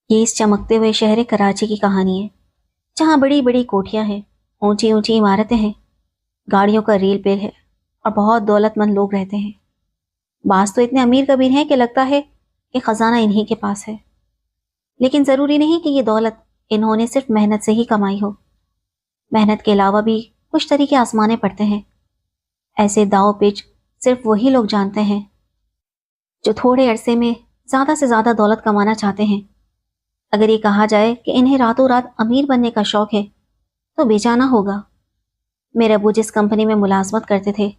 یہ اس چمکتے ہوئے شہر کراچی کی کہانی ہے، جہاں بڑی بڑی کوٹھیاں ہیں، اونچی اونچی عمارتیں ہیں، گاڑیوں کا ریل پیل ہے اور بہت دولت مند لوگ رہتے ہیں۔ بعض تو اتنے امیر کبیر ہیں کہ لگتا ہے کہ خزانہ انہی کے پاس ہے، لیکن ضروری نہیں کہ یہ دولت انہوں نے صرف محنت سے ہی کمائی ہو۔ محنت کے علاوہ بھی کچھ طریقے آزمانے پڑتے ہیں۔ ایسے داؤ پیچ صرف وہی لوگ جانتے ہیں جو تھوڑے عرصے میں زیادہ سے زیادہ دولت کمانا چاہتے ہیں۔ اگر یہ کہا جائے کہ انہیں راتوں رات امیر بننے کا شوق ہے تو بیچانا ہوگا۔ میرے ابو جس کمپنی میں ملازمت کرتے تھے،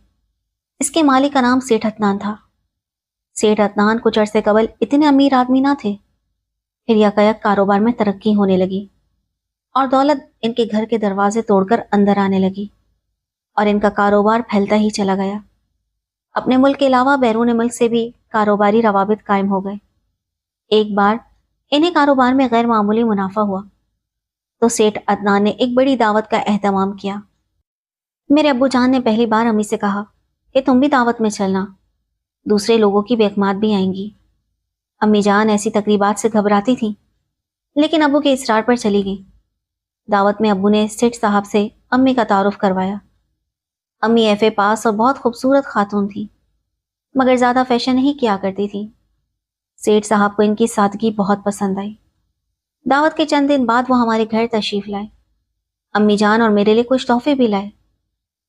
اس کے مالک کا نام سیٹھ عدنان تھا۔ سیٹھ عدنان کچھ عرصے قبل اتنے امیر آدمی نہ تھے، پھر یکایک کاروبار میں ترقی ہونے لگی اور دولت ان کے گھر کے دروازے توڑ کر اندر آنے لگی اور ان کا کاروبار پھیلتا ہی چلا گیا۔ اپنے ملک کے علاوہ بیرون ملک سے بھی کاروباری روابط قائم ہو گئے۔ ایک بار انہیں کاروبار میں غیر معمولی منافع ہوا تو سیٹھ عدنان نے ایک بڑی دعوت کا اہتمام کیا۔ میرے ابو جان نے پہلی بار امی سے کہا کہ تم بھی دعوت میں چلنا، دوسرے لوگوں کی بیکمات بھی آئیں گی۔ امی جان ایسی تقریبات سے گھبراتی تھیں، لیکن ابو کے اصرار پر چلی گئی۔ دعوت میں ابو نے سیٹھ صاحب سے امی کا تعارف کروایا۔ امی ایف اے پاس اور بہت خوبصورت خاتون تھی، مگر زیادہ فیشن نہیں کیا کرتی تھی۔ سیٹھ صاحب کو ان کی سادگی بہت پسند آئی۔ دعوت کے چند دن بعد وہ ہمارے گھر تشریف لائے۔ امی جان اور میرے لیے کچھ تحفے بھی لائے،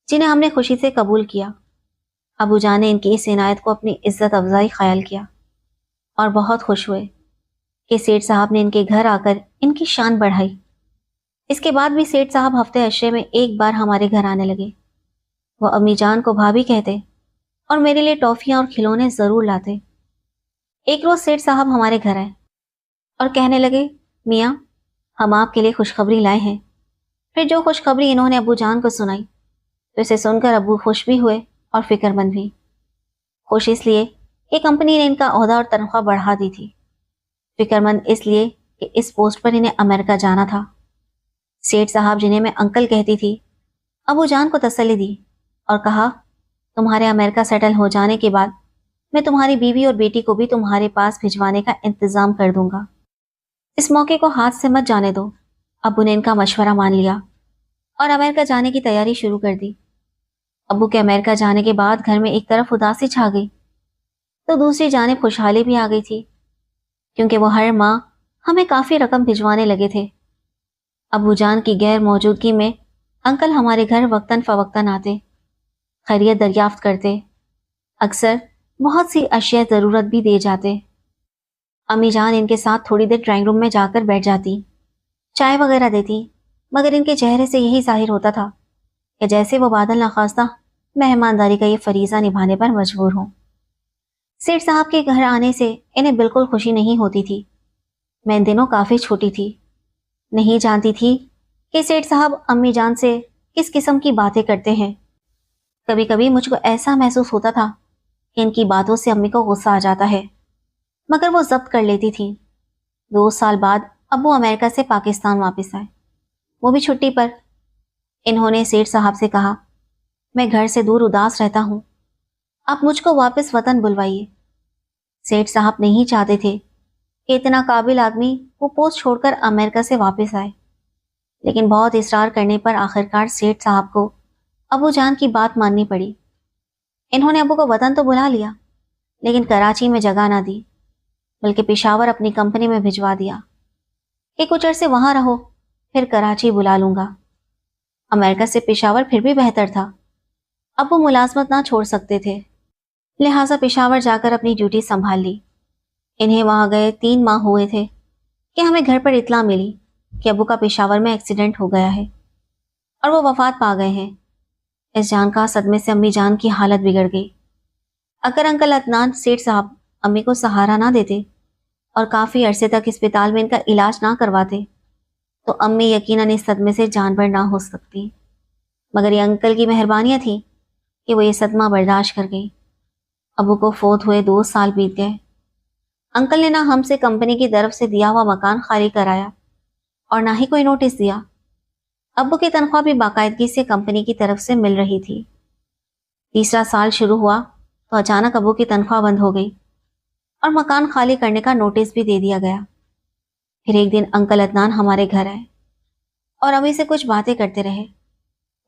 جنہیں ہم نے خوشی سے قبول کیا۔ ابو جان نے ان کی اس عنایت کو اپنی عزت افزائی خیال کیا اور بہت خوش ہوئے کہ سیٹھ صاحب نے ان کے گھر آ کر ان کی شان بڑھائی۔ اس کے بعد بھی سیٹھ صاحب ہفتے عشرے میں ایک بار ہمارے گھر آنے لگے۔ وہ امی جان کو بھابھی کہتے اور میرے لیے ٹافیاں اور کھلونے ضرور لاتے۔ ایک روز سیٹھ صاحب ہمارے گھر آئے اور کہنے لگے، میاں ہم آپ کے لیے خوشخبری لائے ہیں۔ پھر جو خوشخبری انہوں نے ابو جان کو سنائی تو اسے سن کر ابو خوش بھی ہوئے اور فکر مند بھی۔ خوش اس لیے کہ کمپنی نے ان کا عہدہ اور تنخواہ بڑھا دی تھی، فکر مند اس لیے کہ اس پوسٹ پر انہیں امریکہ جانا تھا۔ سیٹھ صاحب جنہیں میں انکل کہتی تھی، ابو جان کو تسلی دی اور کہا، تمہارے امریکہ سیٹل ہو جانے کے بعد میں تمہاری بیوی اور بیٹی کو بھی تمہارے پاس بھجوانے کا انتظام کر دوں گا۔ اس موقع کو ہاتھ سے مت جانے دو۔ ابو نے ان کا مشورہ مان لیا اور امریکہ جانے کی تیاری شروع کر دی۔ ابو کے امریکہ جانے کے بعد گھر میں ایک طرف اداسی چھا گئی تو دوسری جانب خوشحالی بھی آ گئی تھی، کیونکہ وہ ہر ماہ ہمیں کافی رقم بھجوانے لگے تھے۔ ابو جان کی غیر موجودگی میں انکل ہمارے گھر وقتاً فوقتاً آتے، خیریت دریافت کرتے، اکثر بہت سی اشیاء ضرورت بھی دے جاتے۔ امی جان ان کے ساتھ تھوڑی دیر ڈرائنگ روم میں جا کر بیٹھ جاتی، چائے وغیرہ دیتی، مگر ان کے چہرے سے یہی ظاہر ہوتا تھا کہ جیسے وہ بادل نخواستہ مہمانداری کا یہ فریضہ نبھانے پر مجبور ہوں۔ سیٹھ صاحب کے گھر آنے سے انہیں بالکل خوشی نہیں ہوتی تھی۔ میں ان دنوں کافی چھوٹی تھی، نہیں جانتی تھی کہ سیٹھ صاحب امی جان سے کس قسم کی باتیں کرتے ہیں۔ کبھی کبھی مجھ کو ایسا محسوس ہوتا تھا کہ ان کی باتوں سے امی کو غصہ آ جاتا ہے، مگر وہ ضبط کر لیتی تھی۔ 2 سال بعد ابو امریکہ سے پاکستان واپس آئے، وہ بھی چھٹی پر۔ انہوں نے سیٹھ صاحب سے کہا، میں گھر سے دور اداس رہتا ہوں، آپ مجھ کو واپس وطن بلوائیے۔ سیٹھ صاحب نہیں چاہتے تھے کہ اتنا قابل آدمی وہ پوسٹ چھوڑ کر امریکہ سے واپس آئے، لیکن بہت اصرار کرنے پر آخرکار سیٹھ صاحب کو ابو جان کی بات ماننی پڑی۔ انہوں نے ابو کو وطن تو بلا لیا، لیکن کراچی میں جگہ نہ دی، بلکہ پشاور اپنی کمپنی میں بھجوا دیا کہ کچھ عرصے وہاں رہو، پھر کراچی بلا لوں گا۔ امریکہ سے پشاور پھر بھی بہتر تھا، ابو ملازمت نہ چھوڑ سکتے تھے، لہٰذا پشاور جا کر اپنی ڈیوٹی سنبھال لی۔ انہیں وہاں گئے 3 ماہ ہوئے تھے کہ ہمیں گھر پر اطلاع ملی کہ ابو کا پشاور میں ایکسیڈنٹ ہو گیا ہے اور وہ وفات پا گئے ہیں۔ اس جان کا صدمے سے امی جان کی حالت بگڑ گئی۔ اگر انکل عدنان سیٹھ صاحب امی کو سہارا نہ دیتے اور کافی عرصے تک اسپتال میں ان کا علاج نہ کرواتے تو امی یقیناً اس صدمے سے جان بھر نہ ہو سکتی، مگر یہ انکل کی مہربانیاں تھیں کہ وہ یہ صدمہ برداشت کر گئی۔ ابو کو فوت ہوئے 2 سال بیت گئے۔ انکل نے نہ ہم سے کمپنی کی طرف سے دیا ہوا مکان خالی کرایا اور نہ ہی کوئی نوٹس دیا۔ ابو کی تنخواہ بھی باقاعدگی سے کمپنی کی طرف سے مل رہی تھی۔ تیسرا سال شروع ہوا تو اچانک ابو کی تنخواہ بند ہو گئی اور مکان خالی کرنے کا نوٹس بھی دے دیا گیا۔ پھر ایک دن انکل عدنان ہمارے گھر آئے اور امی سے کچھ باتیں کرتے رہے۔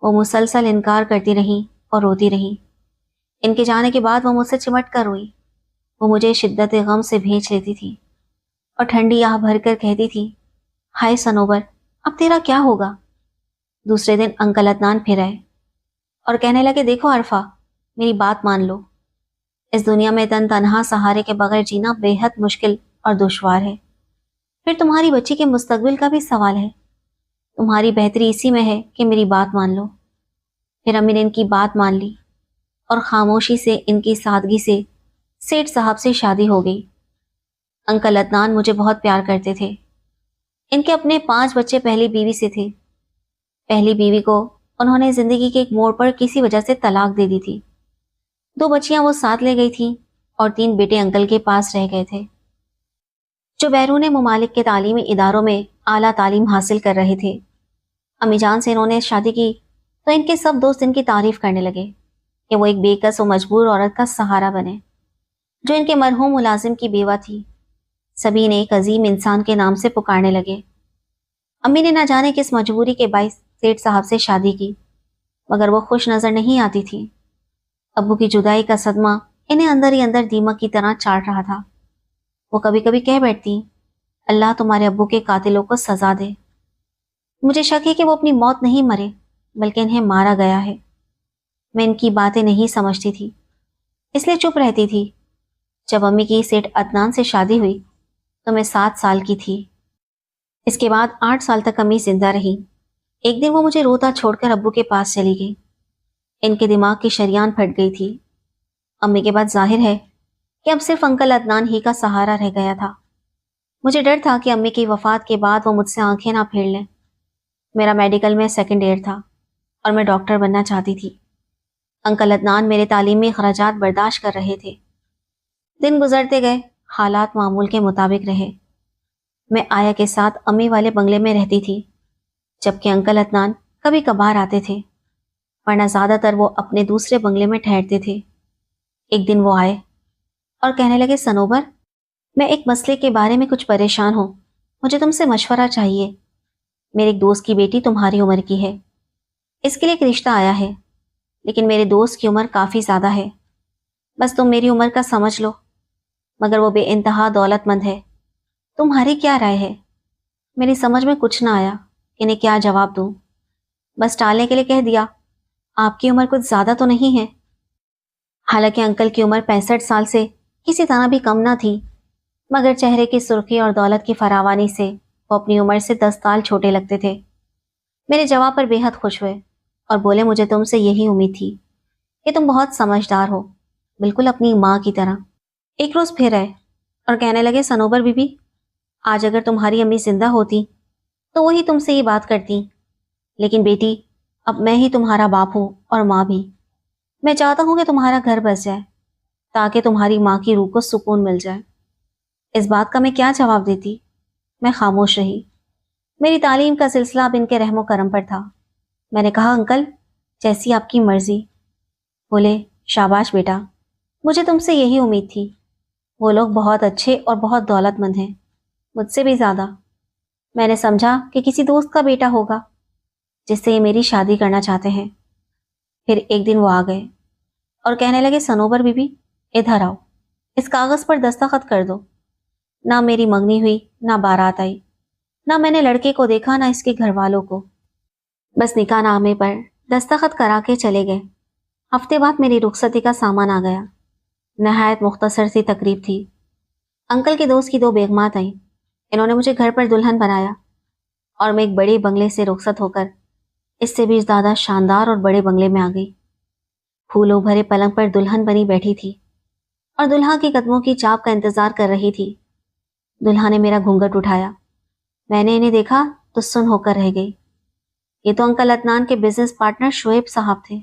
وہ مسلسل انکار کرتی رہیں اور روتی رہیں۔ ان کے جانے کے بعد وہ مجھ سے چمٹ کر روئی۔ وہ مجھے شدت غم سے بھیج لیتی تھی اور ٹھنڈی آہ بھر کر کہتی تھی، ہائے سنوبر، اب تیرا کیا ہوگا؟ دوسرے دن انکل عدنان پھر آئے اور کہنے لگے، دیکھو عرفہ، میری بات مان لو، اس دنیا میں تنہا سہارے کے بغیر جینا بے حد مشکل اور دشوار ہے۔ پھر تمہاری بچی کے مستقبل کا بھی سوال ہے۔ تمہاری بہتری اسی میں ہے کہ میری بات مان لو۔ پھر امی نے ان کی بات مان لی اور خاموشی سے، ان کی سادگی سے سیٹھ صاحب سے شادی ہو گئی۔ انکل عدنان مجھے بہت پیار کرتے تھے۔ ان کے اپنے 5 بچے پہلی بیوی سے تھے۔ پہلی بیوی کو انہوں نے زندگی کے ایک موڑ پر کسی وجہ سے طلاق دے دی تھی۔ 2 بچیاں وہ ساتھ لے گئی تھیں اور 3 بیٹے انکل کے پاس رہ گئے تھے، جو بیرون ممالک کے تعلیمی اداروں میں اعلیٰ تعلیم حاصل کر رہے تھے۔ امی جان سے انہوں نے شادی کی تو ان کے سب دوست ان کی تعریف کرنے لگے کہ وہ ایک بے کس و مجبور عورت کا سہارا بنے، جو ان کے مرحوم ملازم کی بیوہ تھی۔ سبھی نے ایک عظیم انسان کے نام سے پکارنے لگے۔ امی نے نہ جانے کس مجبوری کے باعث سیٹھ صاحب سے شادی کی، مگر وہ خوش نظر نہیں آتی تھی۔ ابو کی جدائی کا صدمہ انہیں اندر ہی اندر دیمک کی طرح چاٹ رہا تھا۔ وہ کبھی کبھی کہہ بیٹھتی، اللہ تمہارے ابو کے قاتلوں کو سزا دے۔ مجھے شک ہے کہ وہ اپنی موت نہیں مرے، بلکہ انہیں مارا گیا ہے۔ میں ان کی باتیں نہیں سمجھتی تھی، اس لیے چپ رہتی تھی۔ جب امی کی سیٹھ عدنان سے شادی ہوئی تو میں 7 سال کی تھی۔ اس کے بعد 8 سال تک امی زندہ رہی۔ ایک دن وہ مجھے روتا چھوڑ کر ابو کے پاس چلی گئی۔ ان کے دماغ کی شریان پھٹ گئی تھی۔ امی کے بعد ظاہر ہے کہ اب صرف انکل عدنان ہی کا سہارا رہ گیا تھا۔ مجھے ڈر تھا کہ امی کی وفات کے بعد وہ مجھ سے آنکھیں نہ پھیر لیں۔ میرا میڈیکل میں 2nd ایئر تھا اور میں ڈاکٹر بننا چاہتی تھی۔ انکل عدنان میرے تعلیمی اخراجات برداشت کر رہے تھے۔ دن گزرتے گئے، حالات معمول کے مطابق رہے۔ میں آیا کے ساتھ امی والے بنگلے میں رہتی تھی، جبکہ انکل عدنان کبھی کبھار آتے تھے، ورنہ زیادہ تر وہ اپنے دوسرے بنگلے میں ٹھہرتے تھے۔ ایک دن وہ آئے اور کہنے لگے، سنوبر، میں ایک مسئلے کے بارے میں کچھ پریشان ہوں، مجھے تم سے مشورہ چاہیے۔ میرے ایک دوست کی بیٹی تمہاری عمر کی ہے، اس کے لیے ایک رشتہ آیا ہے، لیکن میرے دوست کی عمر کافی زیادہ ہے۔ بس تم میری عمر کا سمجھ لو، مگر وہ بے انتہا دولت مند ہے۔ تمہاری کیا رائے ہے؟ میری سمجھ میں کچھ نہ آیا کہ انہیں کیا جواب دوں۔ بس ٹالنے کے لیے کہہ دیا، آپ کی عمر کچھ زیادہ تو نہیں ہے؟ حالانکہ انکل کی عمر 65 سال سے کسی طرح بھی کم نہ تھی، مگر چہرے کی سرخی اور دولت کی فراوانی سے وہ اپنی عمر سے 10 سال چھوٹے لگتے تھے۔ میرے جواب پر بے حد خوش ہوئے اور بولے، مجھے تم سے یہی امید تھی کہ تم بہت سمجھدار ہو، بالکل اپنی ماں کی طرح۔ ایک روز پھر آئے اور کہنے لگے، سنوبر بی بی، آج اگر تمہاری امی زندہ ہوتی تو وہی تم سے یہ بات کرتی، لیکن بیٹی، اب میں ہی تمہارا باپ ہوں اور ماں بھی۔ میں چاہتا ہوں کہ تمہارا گھر بس جائے تاکہ تمہاری ماں کی روح کو سکون مل جائے۔ اس بات کا میں کیا جواب دیتی؟ میں خاموش رہی۔ میری تعلیم کا سلسلہ اب ان کے رحم و کرم پر تھا۔ میں نے کہا، انکل، جیسی آپ کی مرضی۔ بولے، شاباش بیٹا، مجھے تم سے یہی امید تھی۔ وہ لوگ بہت اچھے اور بہت دولت مند ہیں، مجھ سے بھی زیادہ۔ میں نے سمجھا کہ کسی دوست کا بیٹا ہوگا جس سے یہ میری شادی کرنا چاہتے ہیں۔ پھر ایک دن وہ آ گئے اور کہنے لگے، سنوبر بی بی، ادھر آؤ، اس کاغذ پر دستخط کر دو۔ نہ میری منگنی ہوئی، نہ بارات آئی، نہ میں نے لڑکے کو دیکھا، نہ اس کے گھر والوں کو۔ بس نکاح نامے پر دستخط کرا کے چلے گئے۔ ہفتے بعد میری رخصتی کا سامان آ گیا۔ نہایت مختصر سی تقریب تھی۔ انکل کے دوست کی 2 بیگمات آئیں۔ انہوں نے مجھے گھر پر دلہن بنایا اور میں ایک بڑے بنگلے سے رخصت ہو کر اس سے بھی زیادہ شاندار اور بڑے بنگلے میں آ گئی۔ پھولوں بھرے پلنگ پر دلہن بنی بیٹھی تھی اور دلہا کے قدموں کی چاپ کا انتظار کر رہی تھی۔ دلہا نے میرا گھونگھٹ اٹھایا۔ میں نے انہیں دیکھا تو سن ہو کر رہ گئی۔ یہ تو انکل عدنان کے بزنس پارٹنر شعیب صاحب تھے۔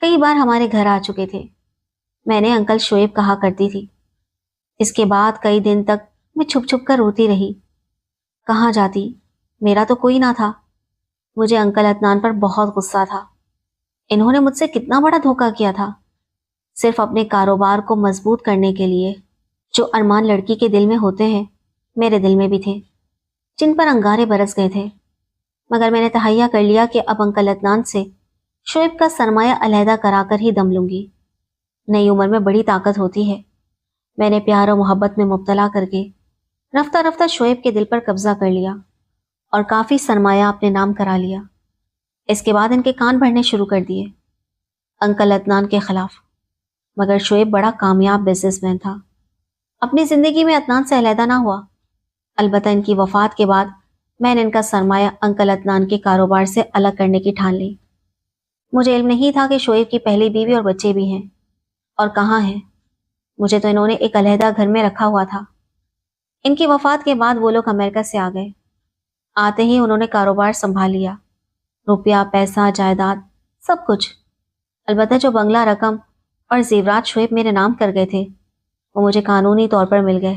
کئی بار ہمارے گھر آ چکے تھے۔ میں نے انکل شعیب کہا کرتی تھی۔ اس کے بعد کئی دن تک میں چھپ چھپ کر روتی رہی۔ کہاں جاتی؟ میرا تو کوئی نہ تھا۔ مجھے انکل عدنان پر بہت غصہ تھا۔ انہوں نے مجھ سے کتنا بڑا دھوکہ کیا تھا، صرف اپنے کاروبار کو مضبوط کرنے کے لیے۔ جو ارمان لڑکی کے دل میں ہوتے ہیں، میرے دل میں بھی تھے، جن پر انگارے برس گئے تھے، مگر میں نے تہیہ کر لیا کہ اب انکل عدنان سے شعیب کا سرمایہ علیحدہ کرا کر ہی دم لوں گی۔ نئی عمر میں بڑی طاقت ہوتی ہے۔ میں نے پیار و محبت میں مبتلا کر کے رفتہ رفتہ شعیب کے دل پر قبضہ کر لیا اور کافی سرمایہ اپنے نام کرا لیا۔ اس کے بعد ان کے کان بھرنے شروع کر دیے انکل عدنان کے خلاف۔ مگر شعیب بڑا کامیاب بزنس مین تھا، اپنی زندگی میں عدنان سے علیحدہ نہ ہوا۔ البتہ ان کی وفات کے بعد میں نے ان کا سرمایہ انکل عدنان کے کاروبار سے الگ کرنے کی ٹھان لی۔ مجھے علم نہیں تھا کہ شعیب کی پہلی بیوی اور بچے بھی ہیں، اور کہاں ہیں۔ مجھے تو انہوں نے ایک علیحدہ گھر میں رکھا ہوا تھا۔ ان کی وفات کے بعد وہ لوگ امریکہ سے آ گئے۔ آتے ہی انہوں نے کاروبار سنبھال لیا، روپیہ پیسہ جائیداد سب کچھ۔ البتہ جو بنگلہ رقم اور زیورات شعیب میرے نام کر گئے تھے وہ مجھے قانونی طور پر مل گئے۔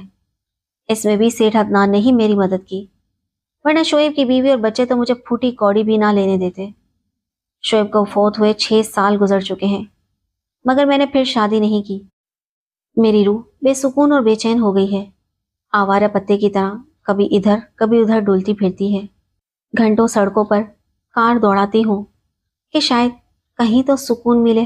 اس میں بھی سیٹھ عدنان نے ہی میری مدد کی، ورنہ شعیب کی بیوی اور بچے تو مجھے پھوٹی کوڑی بھی نہ لینے دیتے۔ شعیب کو فوت ہوئے 6 سال گزر چکے ہیں، مگر میں نے پھر شادی نہیں کی۔ میری روح بے سکون اور بے چین ہو گئی ہے، آوارہ پتے کی طرح کبھی ادھر کبھی ادھر ڈولتی پھرتی ہے۔ گھنٹوں سڑکوں پر کار دوڑاتی ہوں کہ شاید کہیں تو سکون ملے۔